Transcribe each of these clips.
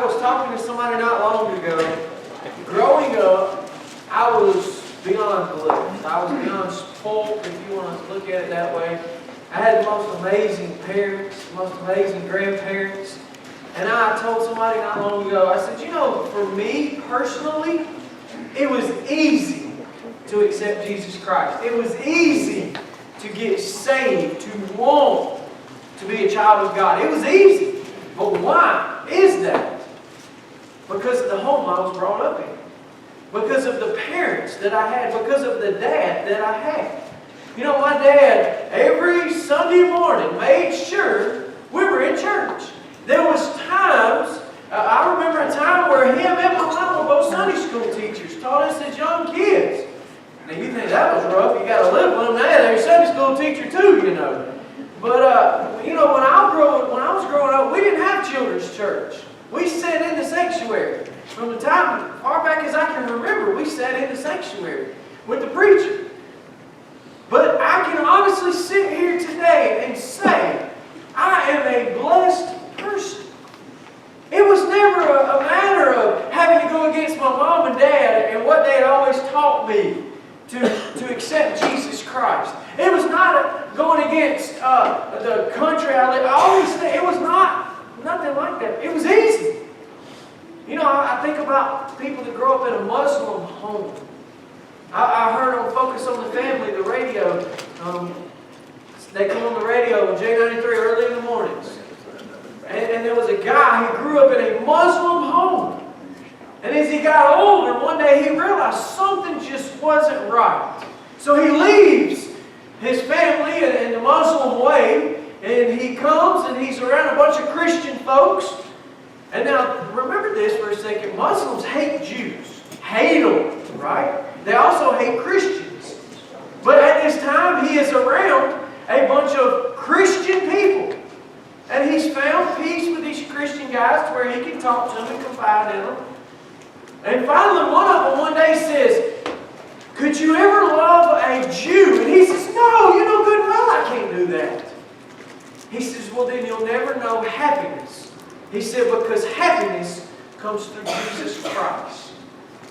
was talking to somebody not long ago. Growing up, I was beyond blessed. I was beyond spoiled, if you want to look at it that way. I had the most amazing parents, the most amazing grandparents. And I told somebody not long ago, I said, you know, for me personally, it was easy to accept Jesus Christ. It was easy to get saved, to want to be a child of God. It was easy. But why is that? Because of the home I was brought up in. Because of the parents that I had. Because of the dad that I had. You know, my dad, every Sunday morning, made sure we were in church. There was times, I remember a time where him and my mom were both Sunday school teachers, taught us as young kids. Now you think that was rough, you got to live with them. They're a Sunday school teacher too, you know. But, you know, when I was growing up, we didn't have children's church. We sat in the sanctuary. From the time, far back as I can remember, we sat in the sanctuary with the preacher. But I can honestly sit here today and say, I am a blessed person. It was never a matter of having to go against my mom and dad and what they had always taught me to accept Jesus Christ. It was not going against the country I lived. I always say it was nothing like that. It was easy. You know, I think about people that grow up in a Muslim home. I heard on Focus on the Family, the radio. They come on the radio on J93 early in the mornings. And there was a guy who grew up in a Muslim home. And as he got older, one day he realized something just wasn't right. So he leaves his family in the Muslim way, and he comes and he's around a bunch of Christian folks. And now, remember this for a second. Muslims hate Jews. Hate them, right? They also hate Christians. But at this time, he is around a bunch of Christian people. And he's found peace with these Christian guys to where he can talk to them and confide in them. And finally, one of them one day says, could you ever love a Jew? And he says, no, you know good and well I can't do that. He says, well then you'll never know happiness. He said, because happiness comes through Jesus Christ.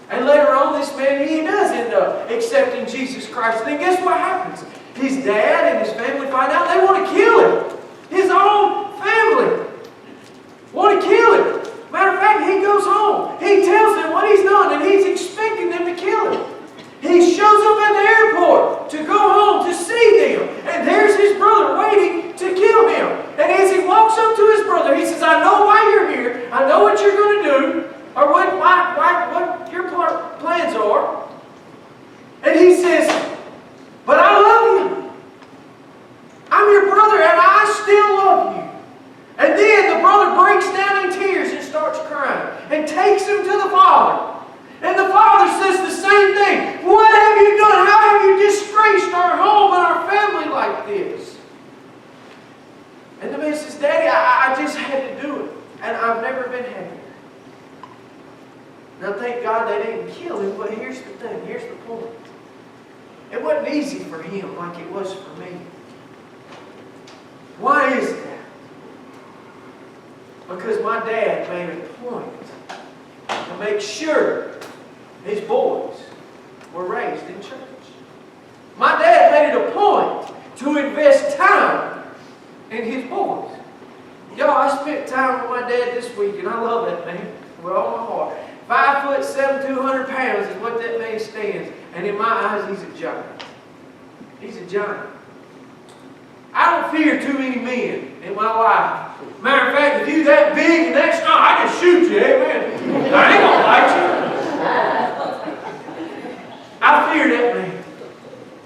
And later on, this man, he does end up accepting Jesus Christ. And then guess what happens? His dad and his family find out they want to kill him. His own family want to kill him. Matter of fact, he goes home. He tells them what he's done, and he's expecting them to kill him. He shows up at the airport to go home to see them. And there's his brother waiting to kill him. And as he walks up to his brother, he says, I know why you're here. I know what you're going to do. Or what your plans are. And he says, but I love you. I'm your brother and I still love you. And then the brother breaks down in tears and starts crying. And takes him to the father. And the father says the same thing. What have you done? How have you disgraced our home and our family like this? And the man says, Daddy, I just had to do it. And I've never been happier. Now thank God they didn't kill him, but here's the thing, here's the point. It wasn't easy for him like it was for me. Why is that? Because my dad made a point to make sure his boys were raised in church. My dad made it a point to invest time in his boys. Y'all, I spent time with my dad this week, and I love that man with all my heart. 5'7", 200 pounds is what that man stands. And in my eyes, he's a giant. He's a giant. I don't fear too many men in my life. Matter of fact, if you're that big and that strong, I can shoot you, amen. I ain't gonna fight you. I fear that man.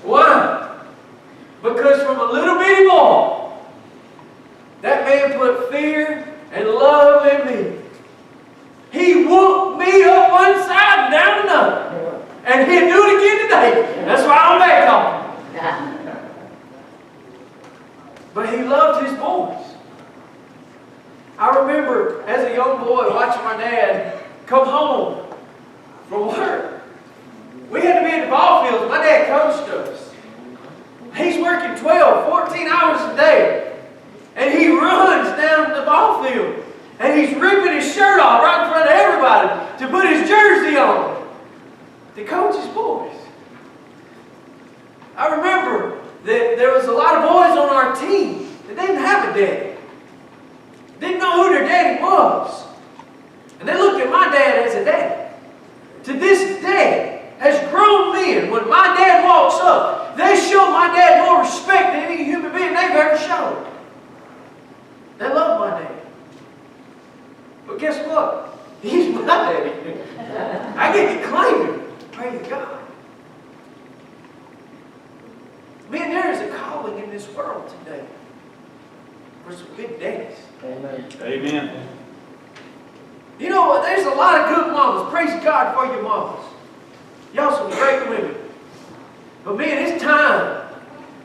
Why? Because from a little bitty boy, that man put fear and love in me. He whooped me up one side and down another. And he'll do it again today. That's why I'm back on. But he loved his boys. I remember as a young boy watching my dad come home from work. We had to be in the ball fields. My dad coached us. He's working 12, 14 hours a day. And he runs down the ball field. And he's ripping his shirt off right in front of everybody to put his jersey on to coach his boys. I remember that there was a lot of boys on our team that didn't have a daddy. Didn't know who their daddy was. And they looked at my dad as a daddy. To this day, as grown men, when my dad walks up, they show my dad more respect than any human being they've ever shown. They love my dad. But guess what? He's my daddy. I get to claim him. Praise God. Man, there is a calling in this world today for some good daddies. Amen. Amen. You know, there's a lot of good mamas. Praise God for your mamas. Y'all some great women. But man, it's time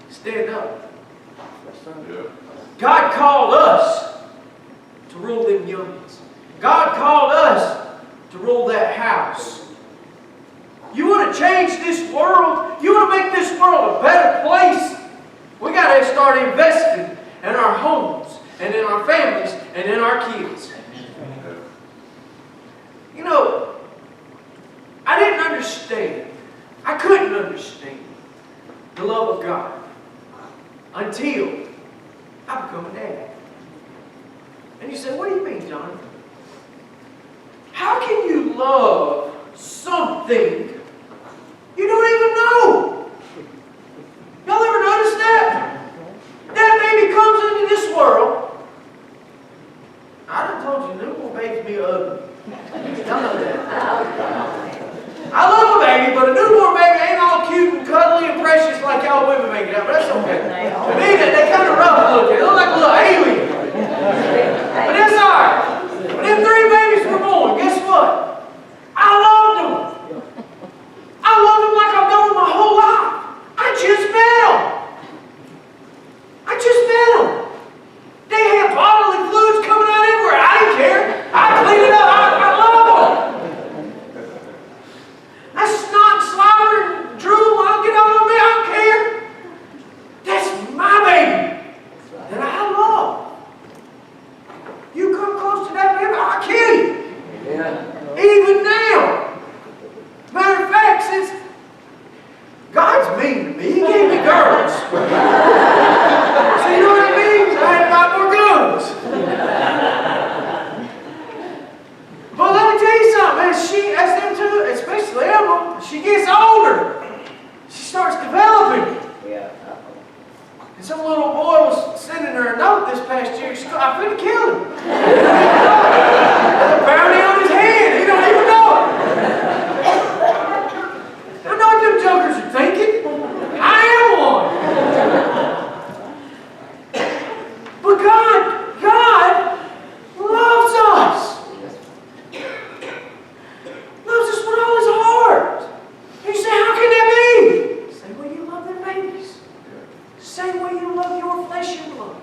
to stand up. Yeah. God called us to rule them youngins. God called us to rule that house. You want to change this world? You want to make this world a better place? We got to start investing in our homes and in our families and in our kids. You know, I didn't understand. I couldn't understand the love of God until I become a dad. And you say, what do you mean, Jonathan? How can you love something you don't even know? Y'all ever notice that? That baby comes into this world. I done told you, newborn babies be ugly. Y'all know that. I love a baby, but a newborn baby ain't all cute and cuddly and precious like y'all women make it out, but that's okay. To me, they kind of rough looking. They look like a little alien. But that's all right. When them 3 babies were born, guess what? I loved them. I loved them like I've known them my whole life. I just met them. I just met them. They had bodily fluids coming out everywhere. I didn't care. I cleaned it up. I love them. I snot, slobber, and drool. I'll get all over me. I don't care. That's my baby that I love. You come close to that baby, I'll kill you. Yeah. Even now. Matter of fact, since God's mean to me, He gave me girls. So you know what it means? I had to buy more guns. But let me tell you something, as them two, especially Emma, she gets older. She starts developing. Yeah. And some little boy was sending her a note this past year. She goes, I finna kill him. There's a bounty on his head. He don't even know it. I know what them jokers are thinking. I am one. But God loves us. Loves us with all His heart. And you say, how can that be? Same way you love them babies. Same way you love your flesh and blood.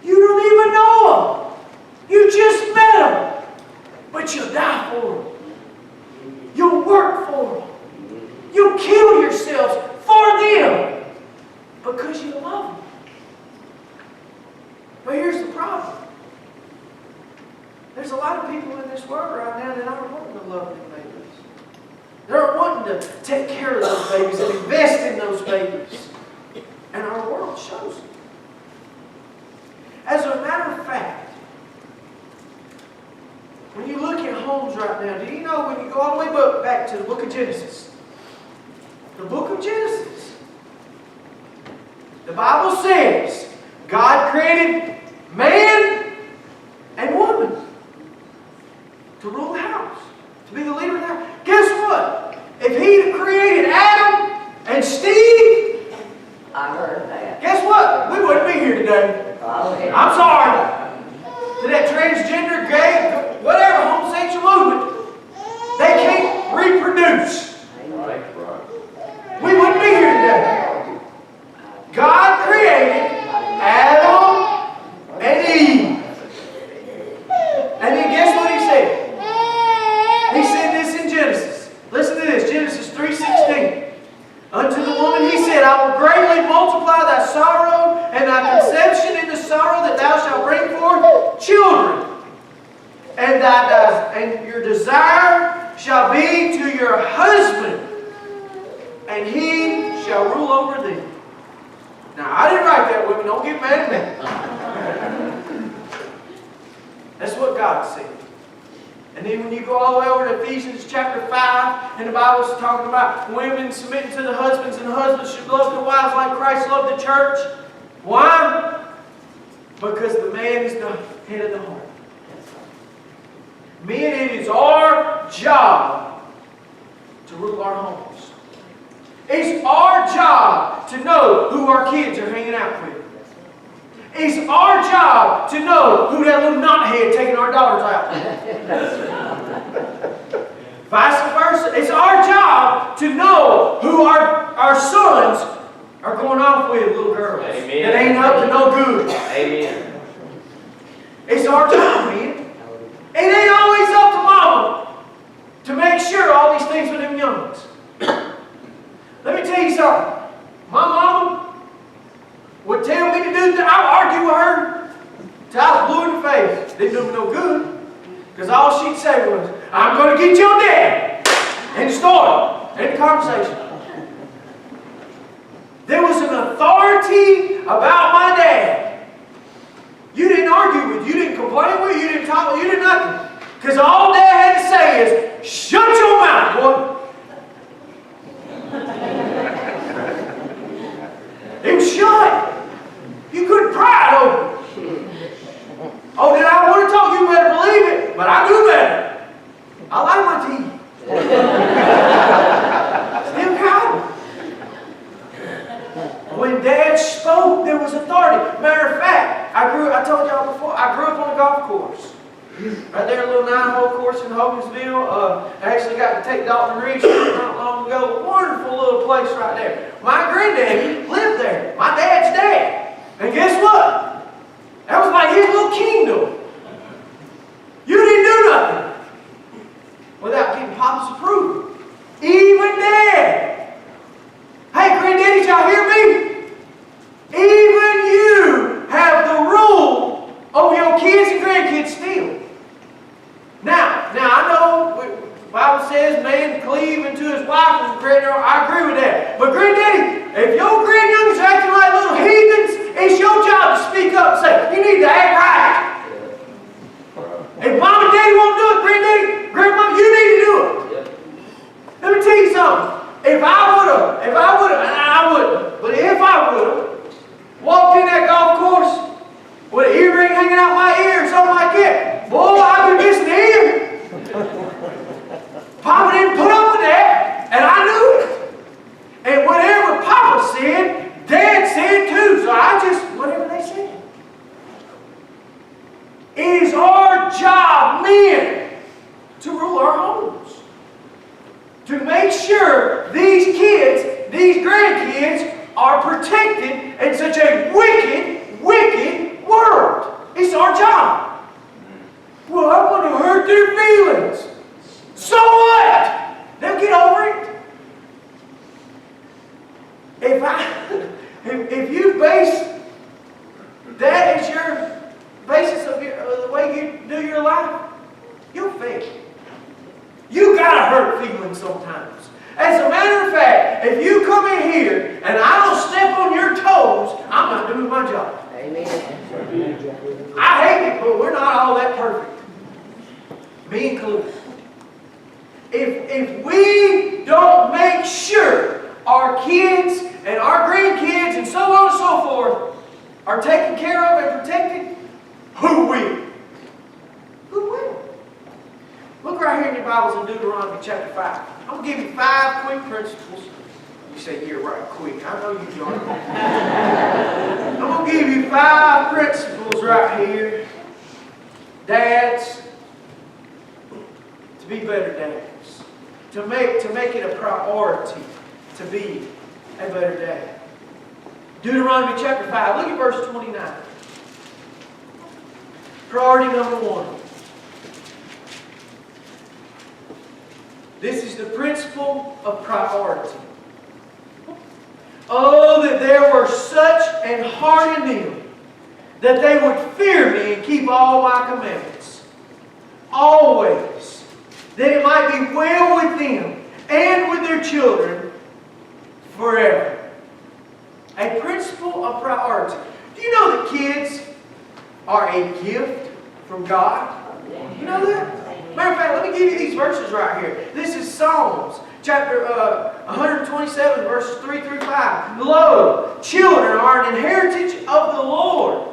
You don't even know them. You just met them. But you'll die for them. You'll work for them. You'll kill yourselves for them because you love them. But here's the problem. There's a lot of people in this world right now that aren't wanting to love them babies. They're wanting to take care of those babies and invest in those babies. And our world shows it. As a matter of fact, when you look at homes right now, do you know when you go all the way back to the book of Genesis? The book of Genesis. The Bible says God created man and woman to rule the house, to be the leader of the house. Guess what? If He created Adam and Steve, I heard that. guess what? We wouldn't be here today. Oh, yeah. I'm sorry. To that transgender, gay, whatever, homosexual movement, they can't reproduce. Right. We wouldn't be here today. God created Adam and Eve. And then guess what He said? He said this in Genesis. Listen to this, Genesis 3:16. Unto the woman He said, I will greatly multiply thy sorrow and thy conception in the sorrow that thou shalt bring forth children. and your desire shall be to your husband, and he shall rule over thee. Now, I didn't write that, women. Don't get mad at me. That's what God said. And then when you go all the way over to Ephesians chapter 5, and the Bible's talking about women submitting to the husbands, and the husbands should love their wives like Christ loved the church. Why? Because the man is the head of the home. Men, it is our job to rule our homes. It's our job to know who our kids are hanging out with. It's our job to know who that little knothead taking our daughters out. Vice versa. It's our job to know who our sons are going off with, little girls. Amen. That ain't up to no good. Amen. It's our job, man. It ain't always up to mama to make sure all these things with them youngins. Let me tell you something. My mama would tell me to do things. I would argue with her till I was blue in the face. Didn't do me no good. Because all she'd say was, I'm going to get your dad. And start. End the conversation. There was an authority about my dad. You didn't argue with, you didn't complain with, you didn't talk with, you did nothing. Because all Dad had to say is, shut your mouth, boy. It was shut. You couldn't pry it open. Oh, did I want to talk? You better believe it. But I do better. I like my teeth. Still got them. When Dad spoke, there was authority. Matter of fact, I told y'all before, I grew up on a golf course. Right there, a little 9-hole course in Hogansville. I actually got to take Dalton Ridge not long ago. Wonderful little place right there. My granddaddy lived there. My dad's dad. And guess what? That was like his little kingdom. You didn't do nothing without getting Papa's approval. Even Dad. Hey, granddaddy, y'all hear me? Even you have the rule over your kids and grandkids still. Now I know the Bible says man cleave unto his wife and granddaughter. I agree with that. But granddaddy, if your grandyoung's acting like little heathens, it's your job to speak up and say, you need to act right. If mom and daddy won't do it, granddaddy, grandma, you need to do it. Let me tell you something. If I would've, and I wouldn't, but if I would've walked in that golf course with an earring hanging out my ear or something like that, boy, I'd be missing the ear. Papa didn't put up with that, and I knew it. And whatever Papa said, Dad said too, so I just, whatever they said. It is our job, men, to rule our homes. To make sure these kids, these grandkids, are protected in such a wicked, wicked world. It's our job. Well, I want to hurt their feelings. So what? They'll get over it. If you base that as your basis of the way you do your life, you'll fail. You gotta hurt feelings sometimes. As a matter of fact, if you come in here and I don't step on your toes, I'm not doing my job. Amen. I hate it, but we're not all that perfect. Me included. If we don't make sure our kids and our grandkids and so on and so forth are taken care of and protected, who will? Who will? Look right here in your Bibles in Deuteronomy chapter 5. I'm going to give you 5 quick principles. You say, you're right, quick. I know you aren't. I'm going to give you 5 principles right here. Dads, to be better dads. To make it a priority to be a better dad. Deuteronomy chapter 5. Look at verse 29. Priority number 1. This is the principle of priority. Oh, that there were such an heart in them, that they would fear me and keep all my commandments. All might be well with them and with their children forever. A principle of priority. Do you know that kids are a gift from God? You know that? Matter of fact, let me give you these verses right here. This is Psalms chapter 127, verses 3 through 5. Lo, children are an inheritance of the Lord,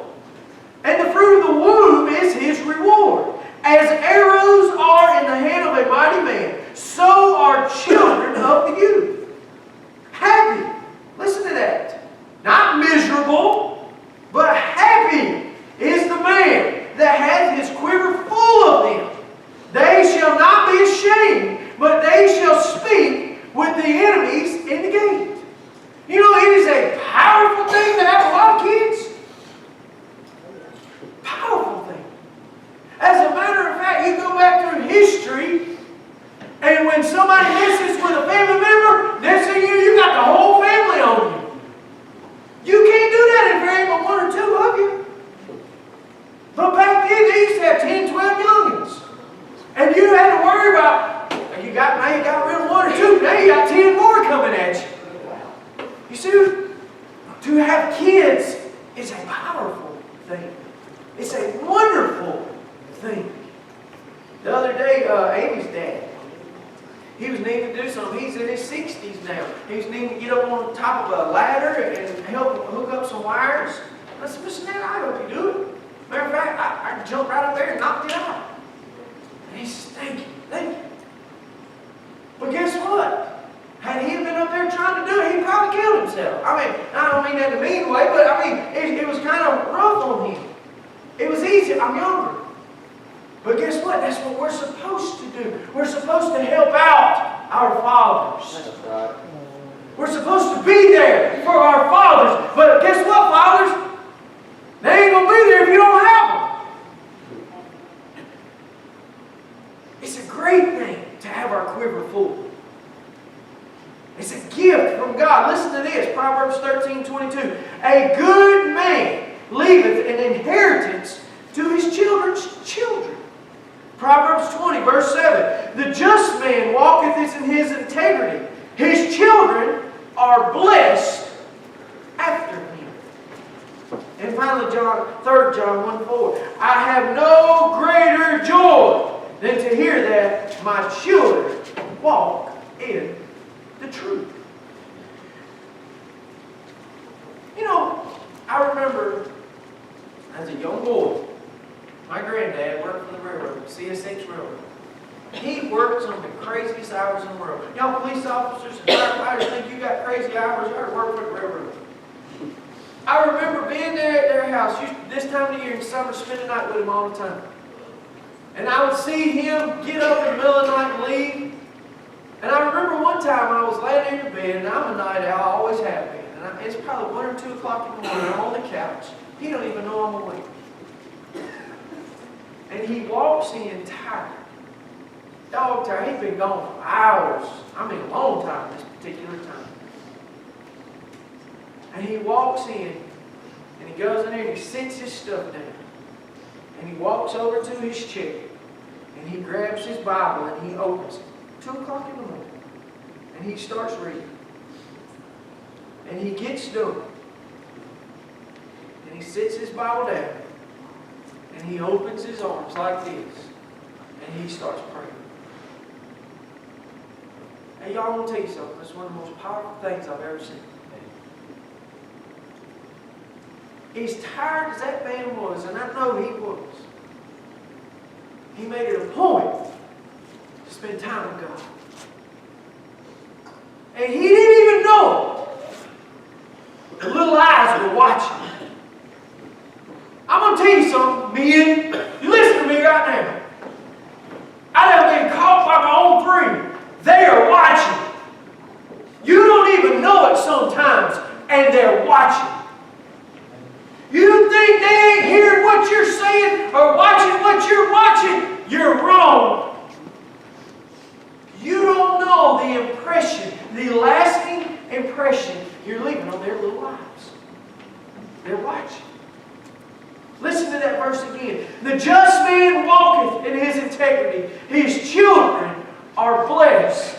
and the fruit of the womb is His reward. As arrows are in the hand of a mighty man, so are children of the youth. Happy. Listen to that. Not miserable, but happy is the man that has his quiver full of them. They shall not be ashamed, but they shall speak with the enemies in the gate. You know, it is a powerful thing to have a lot of kids. Powerful thing. As a matter of fact, you go back through history, and when somebody messes with a family member, next thing you got the whole family on you. You can't do that if there ain't but one or two of you. But back then, they used to have 10, 12 youngins. And you had to worry about, now you got rid of one or two, now you got 10 more coming at you. You see, to have kids is a powerful thing. It's a wonderful thing. The other day, Amy's dad, he was needing to do something. He's in his 60s now. He was needing to get up on top of a ladder and help hook up some wires. I said, Mr. Dad, I hope you do it. Matter of fact, I jumped right up there and knocked it out. And he says, thank you. But guess what? Had he been up there trying to do it, he'd probably killed himself. I mean, I don't mean that in a mean way, but I mean, it was kind of rough on him. It was easy. I'm younger. But guess what? That's what we're supposed to do. We're supposed to help out our fathers. That's right. We're supposed to be there for our fathers. But guess what, fathers? They ain't going to be there if you don't have them. It's a great thing to have our quiver full. It's a gift from God. Listen to this, Proverbs 13:22. A good man leaveth an inheritance to his children's children. Proverbs 20, verse 7. The just man walketh in his integrity. His children are blessed after him. And finally, 3 John 1:4. I have no greater joy than to hear that my children walk in the truth. You know, I remember as a young boy, my granddad worked for the railroad, CSX Railroad. He worked some of the craziest hours in the world. Y'all police officers and firefighters think you got crazy hours, you ought to work for the railroad. I remember being there at their house, this time of the year in summer, spending the night with him all the time. And I would see him get up in the middle of the night and leave. And I remember one time I was laying in the bed, and I'm a night owl, I always have been. And it's probably 1 or 2 o'clock in the morning, I'm on the couch. He don't even know I'm awake. And he walks in tired. Dog tired. He's been gone for hours. I mean, a long time this particular time. And he walks in, and he goes in there and he sits his stuff down. And he walks over to his chair, and he grabs his Bible and he opens it. 2 o'clock in the morning. And he starts reading. And he gets done. And he sits his Bible down. And he opens his arms like this. And he starts praying. Hey, y'all, I want to tell you something. It's one of the most powerful things I've ever seen. As tired as that man was, and I know he was, he made it a point to spend time with God. And he didn't even know it. The little eyes were watching. I'm going to tell you something, men. You listen to me right now. I done been caught by my own dream. They are watching. You don't even know it sometimes, and they're watching. You think they ain't hearing what you're saying or watching what you're watching? You're wrong. You don't know the impression, the lasting impression you're leaving on their little lives. They're watching. Listen to that verse again. The just man walketh in his integrity. His children are blessed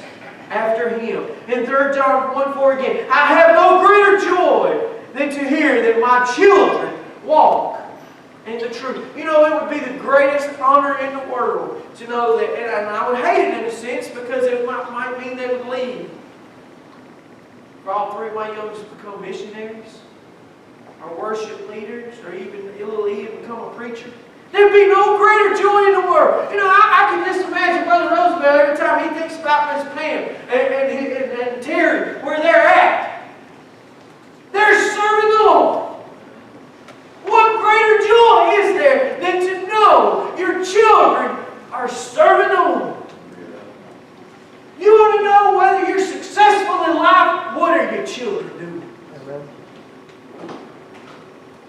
after him. In 3 John 1:4 again, I have no greater joy than to hear that my children walk in the truth. You know, it would be the greatest honor in the world to know that, and I would hate it in a sense because it might mean they would leave. For all 3 of my youngest become missionaries, or worship leaders, or even become a preacher. There'd be no greater joy in the world. You know, I can just imagine Brother Roosevelt every time he thinks about Miss Pam and Terry, where they're at. They're serving the Lord. What greater joy is there than to know your children are serving the Lord? You want to know whether you're successful in life? What are your children doing?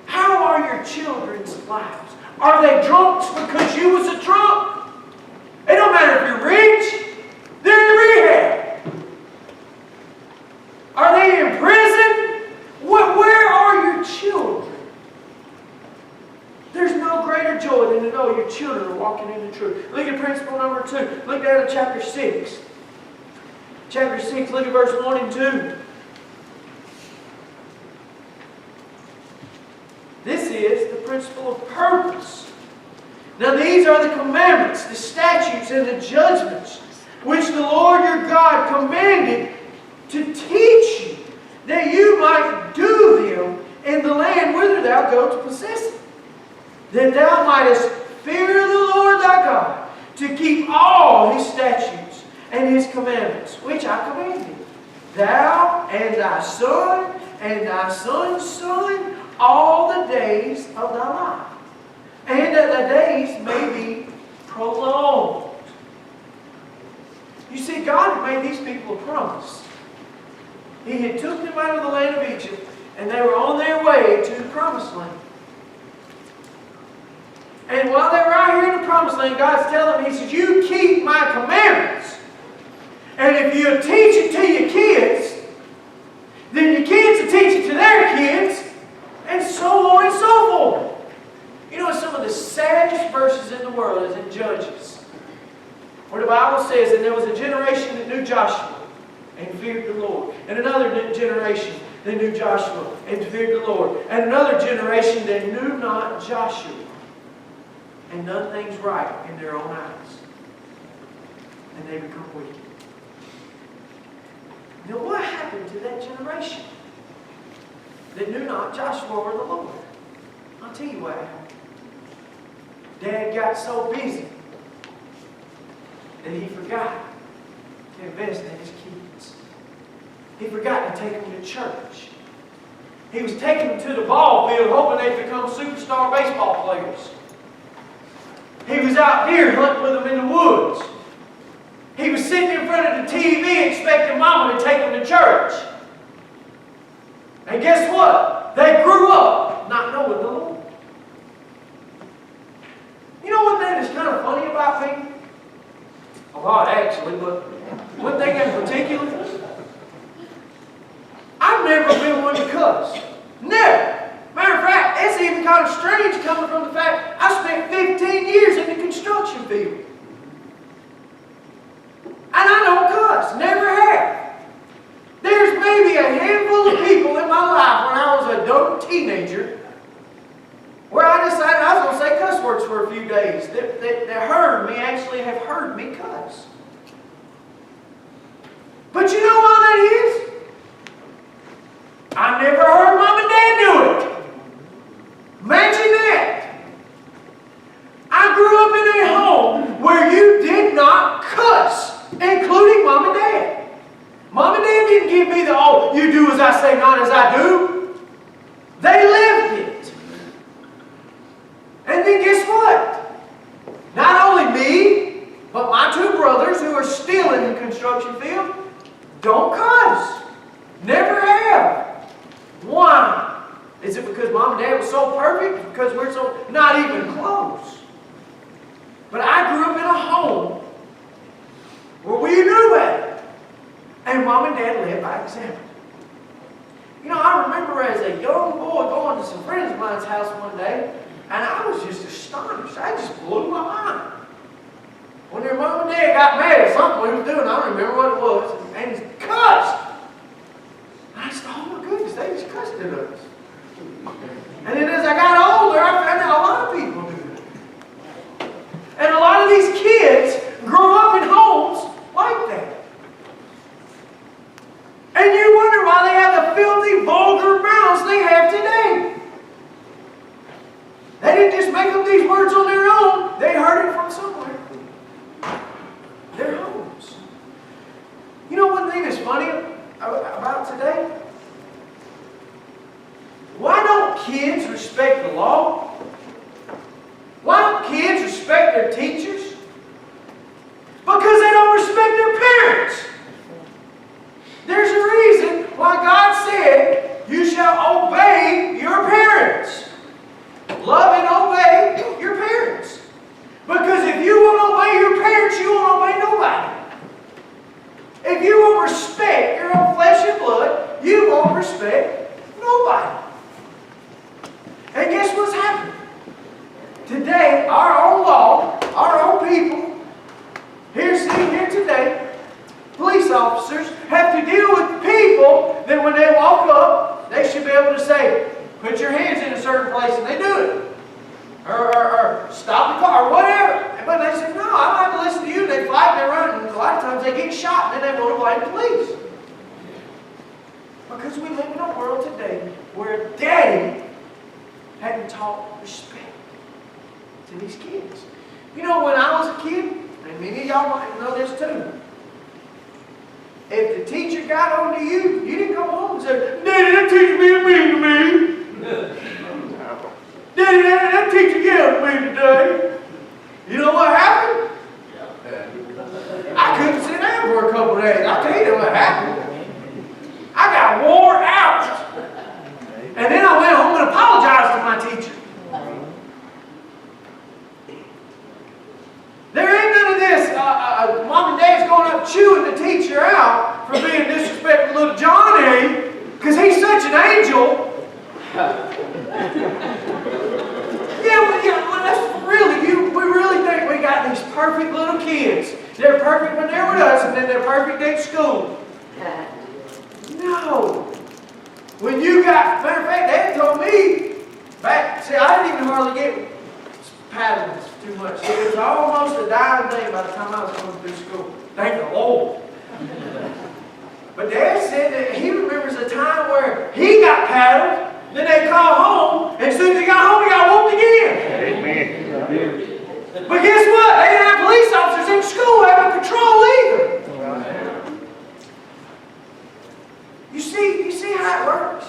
How are your children's lives? Are they drunks because you was a drunk? It don't matter if you're rich. They're in rehab. Are they in prison? Where are your children? There's no greater joy than to know your children are walking in the truth. Look at principle number 2. Look down at chapter 6. Chapter 6, look at verse 1 and 2. This is the principle of purpose. Now these are the commandments, the statutes, and the judgments which the Lord your God commanded to teach you, that you might do them in the land whither thou go to possess it, that thou mightest fear the Lord thy God, to keep all his statutes and his commandments, which I command thee, thou and thy son and thy son's son, all the days of thy life, and that thy days may be prolonged. You see, God had made these people a promise. He had took them out of the land of Egypt, and they were on their way to the promised land. And while they were out here in the promised land, God's telling them, He says, you keep my commandments. And if you teach it to your kids, then your kids will teach it to their kids, and so on and so forth. You know, some of the saddest verses in the world is in Judges, where the Bible says that there was a generation that knew Joshua and feared the Lord, and another generation that knew Joshua and feared the Lord, and another generation that knew not Joshua and done things right in their own eyes, and they become wicked. Now, what happened to that generation that knew not Joshua or the Lord? I'll tell you what happened. Dad got so busy that he forgot to invest in his kids. He forgot to take them to church. He was taking them to the ball field hoping they'd become superstar baseball players. He was out deer hunting with them in the woods. He was sitting in front of the TV expecting Mama to take them to church. And guess what? They grew up not knowing the Lord. You know one thing that's kind of funny about me? A lot actually, but one thing in particular. I've never been one to cuss. Never. Matter of fact, it's even kind of strange coming from the fact I spent 15 years in the construction field. And I don't cuss. Never have. There's maybe a handful of people in my life when I was a dumb teenager where I decided I was going to say cuss words for a few days that heard me, actually have heard me cuss. But you know why that is? I never heard Mom and Dad do it. Imagine that. I grew up in a home where you did not cuss, including Mom and Dad. Mom and Dad didn't give me the, oh, you do as I say, not as I do. They lived it. And then guess what? Not only me, but my 2 brothers who are still in the construction field don't cuss. Never have. Why? Is it because Mom and Dad were so perfect? Because we're so, not even close. But I grew up in a home where we knew better. And Mom and Dad led by example. You know, I remember as a young boy going to some friends of mine's house one day, and I was just astonished. I just blew my mind. When their Mom and Dad got mad at something we was doing. I don't remember what it was. And he cussed. And I said, oh my goodness, they just cussed at us. And then as I got older, I found out a lot of people do that. And a lot of these kids grow up in homes like that. And you wonder why they have the filthy, vulgar mouths they have today. They didn't just make up these words on their own. They heard it from somewhere. Their homes. You know one thing that's funny about today? Why don't kids respect the law? Why don't kids respect their teachers? Because they don't respect their parents. There's a reason why God said, you shall obey your parents. Love and obey your parents. Because if you won't obey your parents, you won't obey nobody. If you won't respect your own flesh and blood, you won't respect nobody. And guess what's happening? Today, our own law, our own people, sitting here today, police officers have to deal with people that when they walk up, they should be able to say, put your hands in a certain place, and they do it. Or stop the car, or whatever. But they say, no, I don't have to listen to you. They fight, they run, and a lot of times they get shot, and then they want to blame the police. Because we live in a world today where Daddy hadn't taught respect to these kids. You know, when I was a kid, and many of y'all might know this too, if the teacher got on to you, you didn't come home and say, Daddy, that teacher being mean to me. Daddy, that teacher yelled at me today. You know what happened? I couldn't sit down for a couple of days. I'll tell you what happened. I got wore out. And then I went home and apologized to my teacher. There ain't none of this, mom and dad's going up chewing the teacher out for being disrespectful to little Johnny, because he's such an angel. Well, that's really, we really think we got these perfect little kids. They're perfect when they're with us, and then they're perfect at school. No. When you got, matter of fact, Dad told me back, see, I didn't even hardly get paddles too much. It was almost a dime day by the time I was going through school. Thank the Lord. But Dad said that he remembers a time where he got paddled, then they called home, and as soon as he got home, he got whooped again. Amen. But guess what? They didn't have police officers in school having patrol either. You see how it works?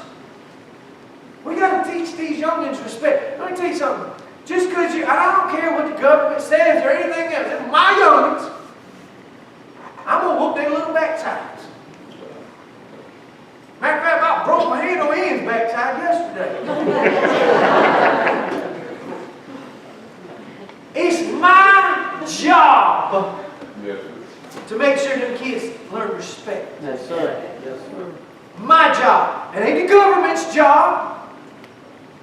We got to teach these youngins respect. Let me tell you something. Just because I don't care what the government says or anything else. If my youngins, I'm going to whoop their little backsides. Matter of fact, I broke my hand on Ian's backside yesterday. It's my job to make sure them kids learn respect. Yes, sir. Yes, sir. My job. It ain't the government's job.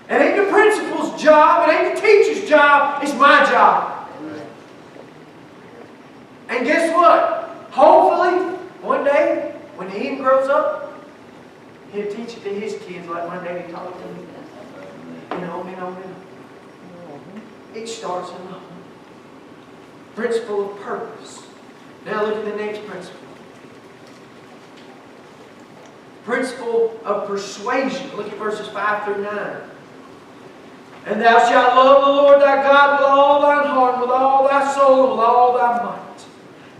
It ain't the principal's job. It ain't the teacher's job. It's my job. And guess what? Hopefully, one day, when Ian grows up, he'll teach it to his kids like my daddy taught it to me. You know. It starts in the home. Principle of purpose. Now look at the next principle. Principle of persuasion. Look at verses 5 through 9. And thou shalt love the Lord thy God with all thine heart, with all thy soul, and with all thy might.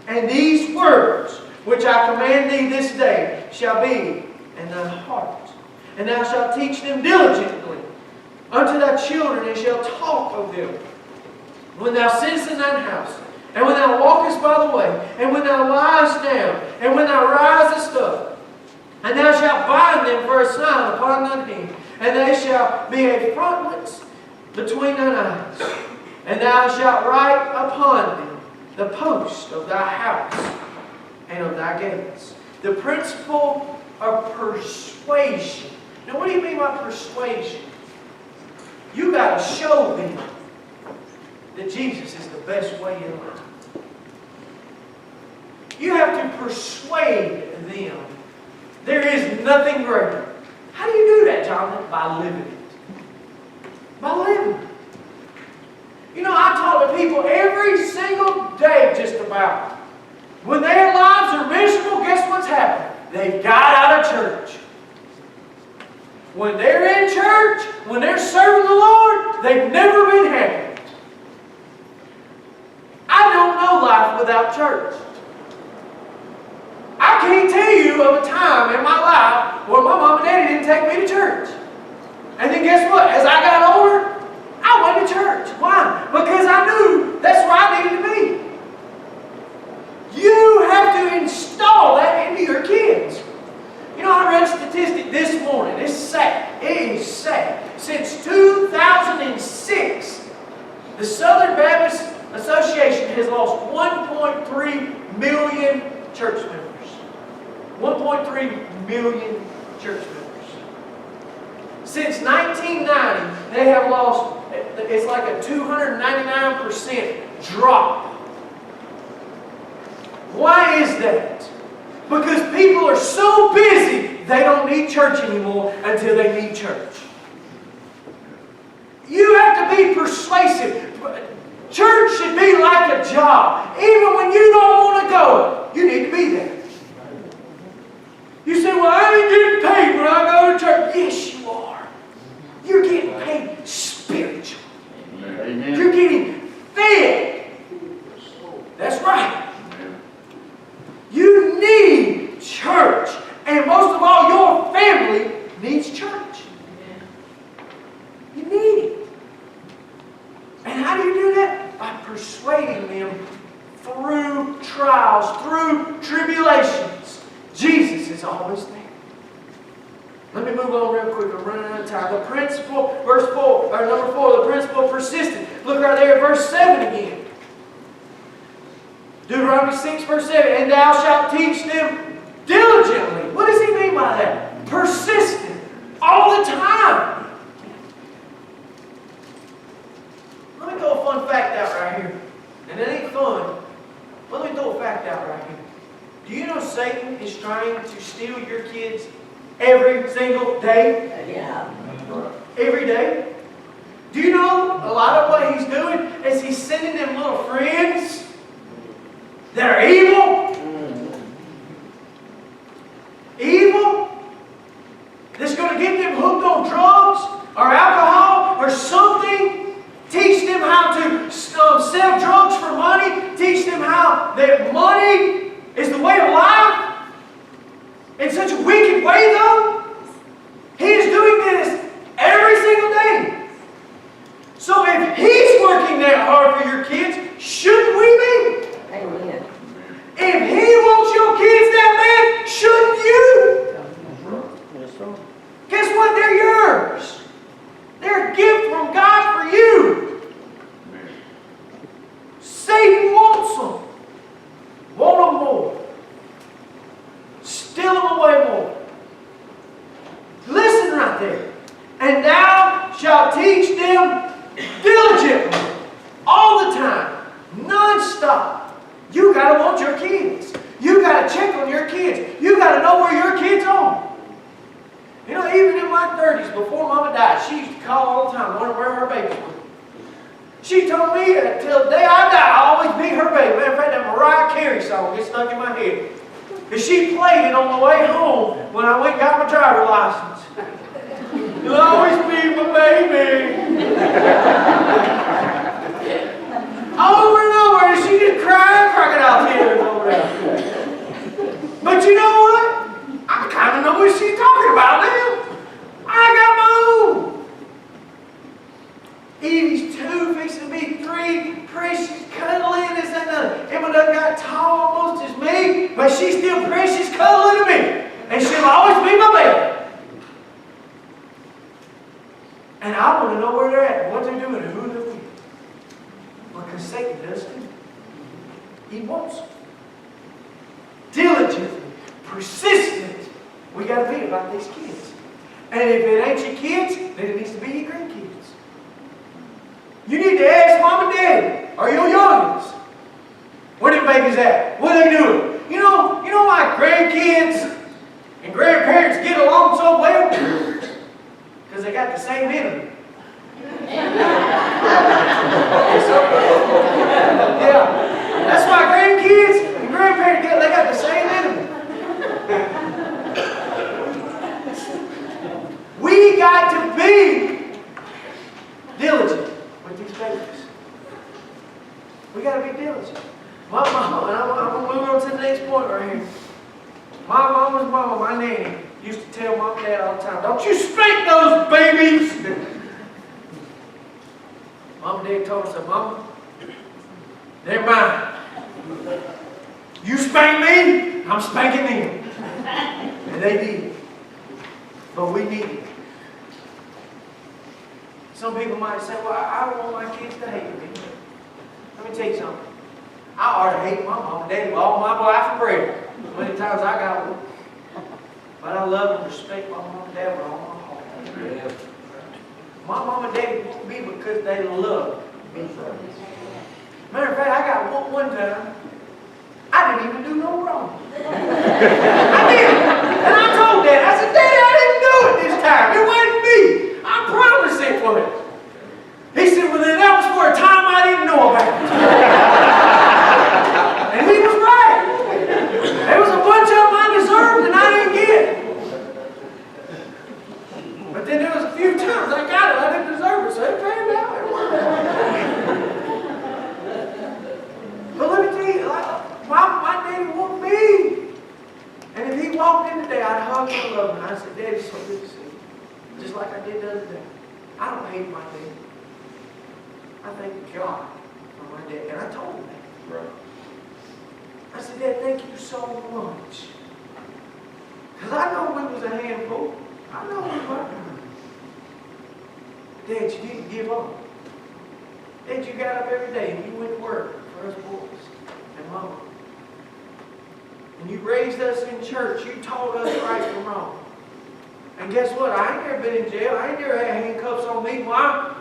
And these words which I command thee this day shall be in thine heart. And thou shalt teach them diligently unto thy children, and shalt talk of them when thou sittest in thine house, and when thou walkest by the way, and when thou liest down, and when thou risest up. And thou shalt bind them for a sign upon thine hand, and they shall be a frontlets between thine eyes. And thou shalt write upon them the post of thy house and of thy gates. The principle of persuasion. Now, what do you mean by persuasion? You got to show them that Jesus is the best way in life. to persuade them. There is nothing greater. How do you do that, Jonathan? By living it. By living it. You know, I talk to people every single day just about. When their lives are miserable, guess what's happened? They've got out of church. When they're in church, when they're serving the Lord, they've never been happy. I don't know life without church. I can't tell you of a time in my life where my mom and daddy didn't take me to church. And then guess what? As I got older, I went to church. Why? Because I knew that's where I needed to be. You have to install that into your kids. You know, I read a statistic this morning. It's sad. It is sad. Since 2006, the Southern Baptist Association has lost 1.3 million church members. 1.3 million church members. Since 1990, they have lost, it's like a 299% drop. Why is that? Because people are so busy, they don't need church anymore until they need church. You have to be persuasive. Church should be like a job. Even when you don't want to go, you need to be there. You say, well, I ain't getting paid when I go to church. Yes, you are. You're getting paid spiritually. Amen. You're getting fed. That's right. You need church. And most of all, your family needs church. You need it. And how do you do that? By persuading them through trials, through tribulations. Jesus is always there. Let me move on real quick. I'm running out of time. The principle, verse 4, or number 4, the principle of persistence. Look right there at verse 7 again. Deuteronomy 6, verse 7. And thou shalt teach them diligently. What does he mean by that? Persistent. All the time. Let me throw a fun fact out right here. And it ain't fun. Let me throw a fact out right here. Do you know Satan is trying to steal your kids every single day? Yeah. Every day? Do you know a lot of what he's doing is he's sending them little friends that are evil? Evil? That's going to get them hooked on drugs or alcohol or something. Teach them how to sell drugs for money. Teach them how that money is the way of life. In such a wicked way, though. He is doing this every single day. So if he's working that hard for your kids, shouldn't we be? Amen. If he wants your kids that bad, shouldn't you? Yes, sir. Guess what? They're yours. They're a gift from God for you. Satan wants them. Want them more. Steal them away more. Listen right there. And thou shalt teach them diligently, all the time, non-stop. You got to want your kids. You got to check on your kids. You got to know where your kids are. You know, even in my 30s, before Mama died, she used to call all the time, wondering where her babies were. She told me that till the day I die, I'll always be her baby. Matter of fact, that Mariah Carey song gets stuck in my head. And she played it on the way home when I went and got my driver's license. You'll always be my baby. Over and over, and she just cried crocodile tears over there. But you know what? I kind of know what she's talking about now. I got my own. Evie's 2, fixing to be 3, precious, cuddling, this and that. Emma done got tall almost as me, but she's still precious, cuddling to me. And she'll always be my baby. And I want to know where they're at, what they're doing, and who they're with. Because Satan does too. He wants them. Diligent, persistent. We got to be about these kids. And if it ain't your kids, then it needs to be your grandkids. You need to ask Mom and Daddy, or your youngins, where them babies at? What are they doing? You know why grandkids and grandparents get along so well? Because they got the same enemy. Yeah. That's why grandkids and grandparents they got the same enemy. We got to be diligent with these babies. We got to be diligent. My mama, and I'm going to move on to the next point right here. My mama's mama, my nanny, used to tell mom and dad all the time, don't you spank those babies! Mom and dad told us, said, Mama, they're mine. You spank me, I'm spanking them. And they did. But we need it. Some people might say, well, I don't want my kids to hate me. Let me tell you something. I ought to hate my mom and daddy with all my life and bread. Many times I got one. But I love and respect my mom and dad with all my heart. Yeah. My mom and daddy want me because they love me. Matter of fact, I got one time, I didn't even do no wrong. I did. And I told Dad, I said, Daddy, I didn't do it this time. It wasn't me. I promise it was. He said, well, then that was for a time I didn't know about. And he was right. There was a bunch of them I deserved and I didn't get. But then there was a few times I got it, I didn't deserve it, so it panned out. It worked out. But let me tell you, my daddy wanted me. And if he walked in today, I'd hug him and love him. And I said, Daddy, it's so good to see you. Just like I did the other day. I don't hate my daddy. I thank God for my dad. And I told him that. Right. I said, Dad, thank you so much. Because I know we was a handful. I know we were. Dad, you didn't give up. Dad, you got up every day and you went to work for us boys and Mama. And you raised us in church. You taught us right from wrong. And guess what? I ain't never been in jail. I ain't never had handcuffs on me. Why?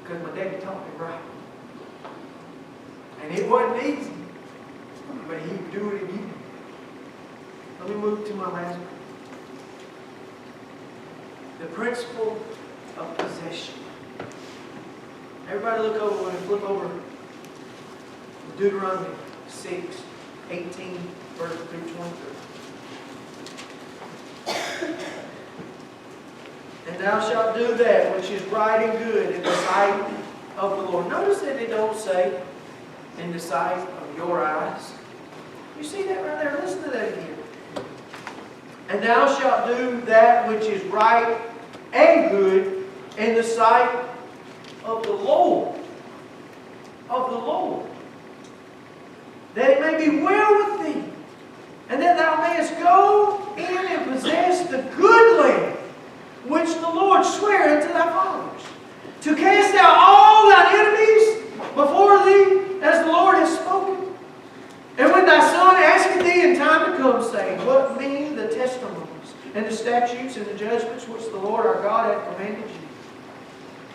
Because my daddy taught me right. And it wasn't easy. But he'd do it again. Let me move to my last point. The principle of possession. Everybody look over and flip over Deuteronomy 6, 18, verse through 23. And thou shalt do that which is right and good in the sight of the Lord. Notice that it don't say in the sight of your eyes. You see that right there? Listen to that again. And thou shalt do that which is right and good in the sight of the Lord. Of the Lord. That it may be well with thee. And that thou mayest go in and possess the good land which the Lord sware unto thy fathers. To cast out all thine enemies before thee, as the Lord has spoken. And when thy son asketh thee in time to come, saying, what mean the testimonies, and the statutes, and the judgments which the Lord our God hath commanded you?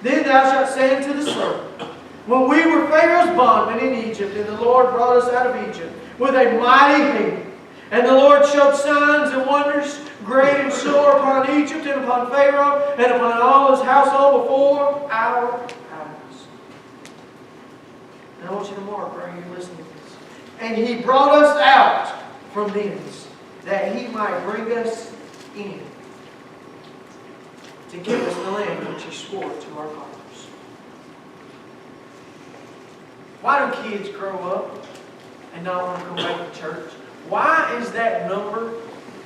Then thou shalt say unto the servant, when we were Pharaoh's bondmen in Egypt, and the Lord brought us out of Egypt with a mighty hand, and the Lord showed signs and wonders, great and sure, upon Egypt and upon Pharaoh and upon all his household before our eyes. And I want you to mark right here, listen to this. And he brought us out from thence, that he might bring us in, to give us the land which he swore to our fathers. Why do kids grow up and not want to come back to church? Why is that number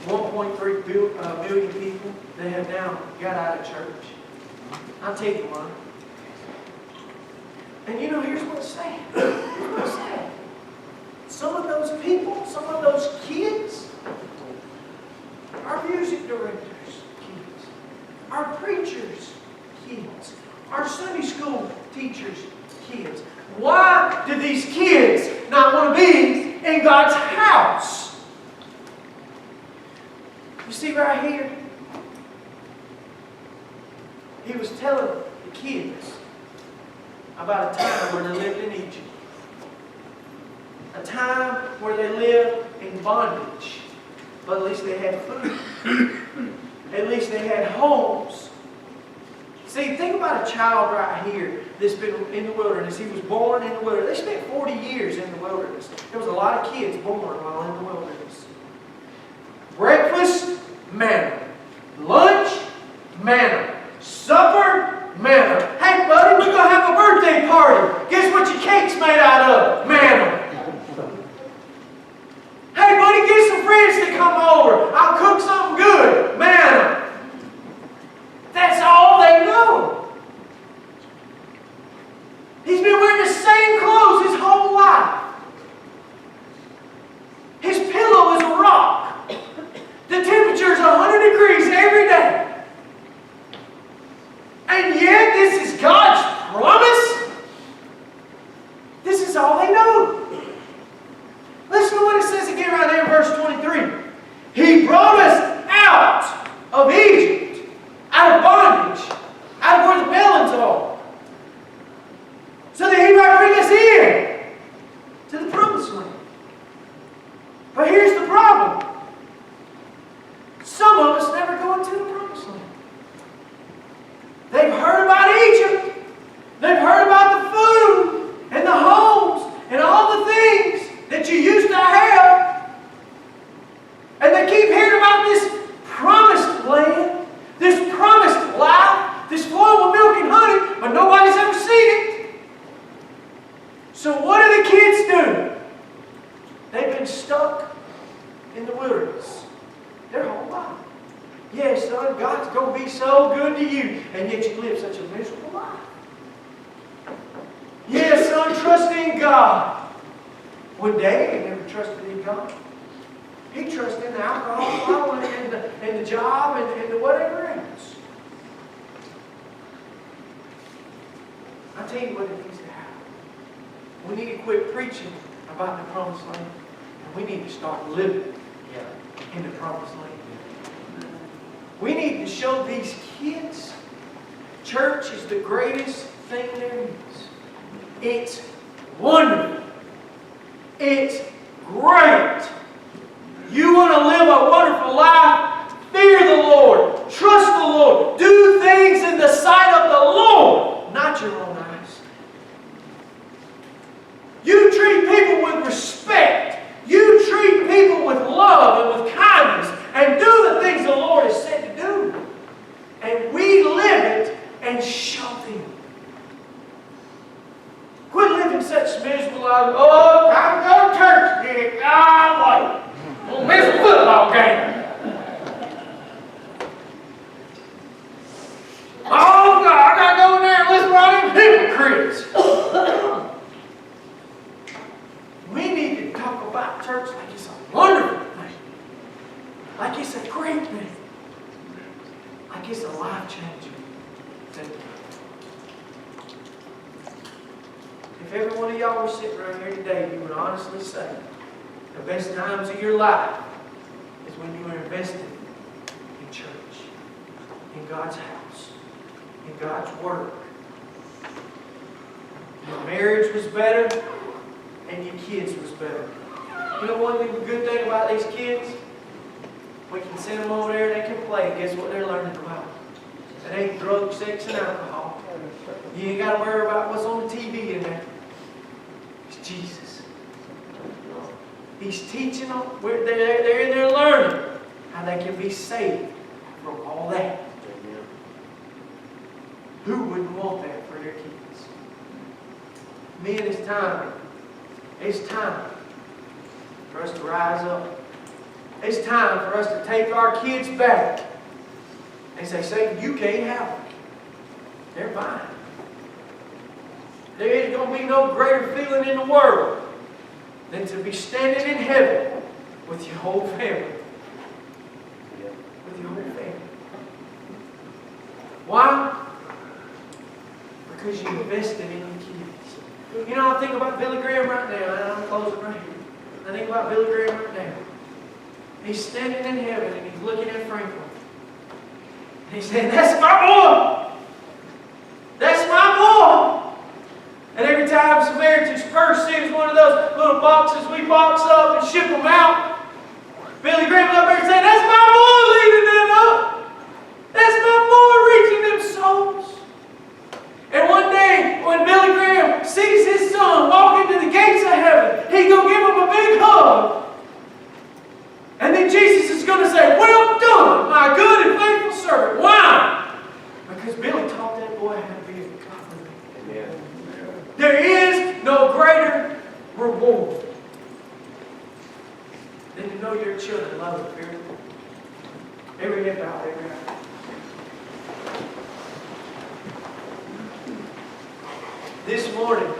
1.3 billion people that have now got out of church? I'll tell you why. And you know, here's what's sad. Here's what's sad. Some of those people, some of those kids, our music directors' kids, our preachers' kids, our Sunday school teachers' kids. Why do these kids not want to be in God's house? You see right here, he was telling the kids about a time when they lived in Egypt. a time where they lived in bondage. But at least they had food. At least they had homes. See, think about a child right here that's been in the wilderness. He was born in the wilderness. They spent 40 years in the wilderness. There was a lot of kids born while in the wilderness. Breakfast, manna. Lunch, manna. Supper, manna. Hey, buddy, we're going to have a birthday party. Guess what your cake's made out of? Manna. Hey, buddy, get some friends to come over. I'll cook something good. Manna. That's all they know. He's been wearing the same clothes his whole life. His pillow is a rock. The temperature is 100 degrees every day. And yet, this is God's promise. This is all they know. Listen to what it says again right there in verse 23. He brought us out of Egypt, out of bondage, out of where the melons are, so that He might bring us in to the promised land. But here's the problem. Some of us never go into the promised land. They've heard about Egypt. They've heard about the food and the homes and all the things that you used to have. And they keep hearing about this promised land, this promised life, this flow of milk and honey, but nobody's ever seen it. So what do the kids do? They've been stuck in the wilderness their whole life. Yes, son, God's going to be so good to you, and yet you live such a miserable life. Yes, son, trust in God. When Daddy never trusted in God. He trusted in the alcohol and the job and the whatever else. I tell you what it needs to happen. We need to quit preaching about the promised land, and we need to start living in the promised land. We need to show these kids church is the greatest thing there is. It's wonderful. It's great. You want to live a wonderful life? Fear the Lord. Trust the Lord. Do things in the sight of the Lord, not your own eyes. You treat people with respect. You treat people with love and with kindness, and do the things the Lord has said to do. And we live it and show them. Quit living such miserable lives. Oh, time to go to church, Dick. Golly. We'll miss a football game. Oh, God, I got to go in there and listen to all them hypocrites. We need to talk about church like it's a wonderful thing. Like it's a great thing. Like it's a life-changing thing. If every one of y'all were sitting right here today, you would honestly say the best times of your life is when you were invested in church, in God's house, in God's work. Your marriage was better, and your kids was better. You know one good thing about these kids? We can send them over there, they can play, and guess what they're learning about? It ain't drugs, sex, and alcohol. You ain't got to worry about what's on the TV in there. It's Jesus. He's teaching them, they're in there learning how they can be saved from all that. Who wouldn't want that for their kids? Men, it's time. It's time for us to rise up. It's time for us to take our kids back and say, Satan, you can't have them. They're mine. There ain't going to be no greater feeling in the world than to be standing in heaven with your whole family. With your whole family. Why? Because you invested in your kids. You know, I think about Billy Graham right now, and I'm closing right here. I think about Billy Graham right now. He's standing in heaven and he's looking at Franklin. And he's saying, that's my boy! That's my boy! And every time Samaritans dispersed. It was one of those little boxes we box up and ship them out. Billy Graham was up there saying, "That's my boy leading that up. That's my boy reaching them souls." And one day, when Billy Graham sees his son walk into the gates of heaven, he's going to give him a big hug. And then Jesus is going to say, "Well done, my good and faithful servant." Why? Because Billy taught that boy how to be a godly man. There is no greater reward than to know your children love and fear the Lord. Every head bowed, every eye. This morning,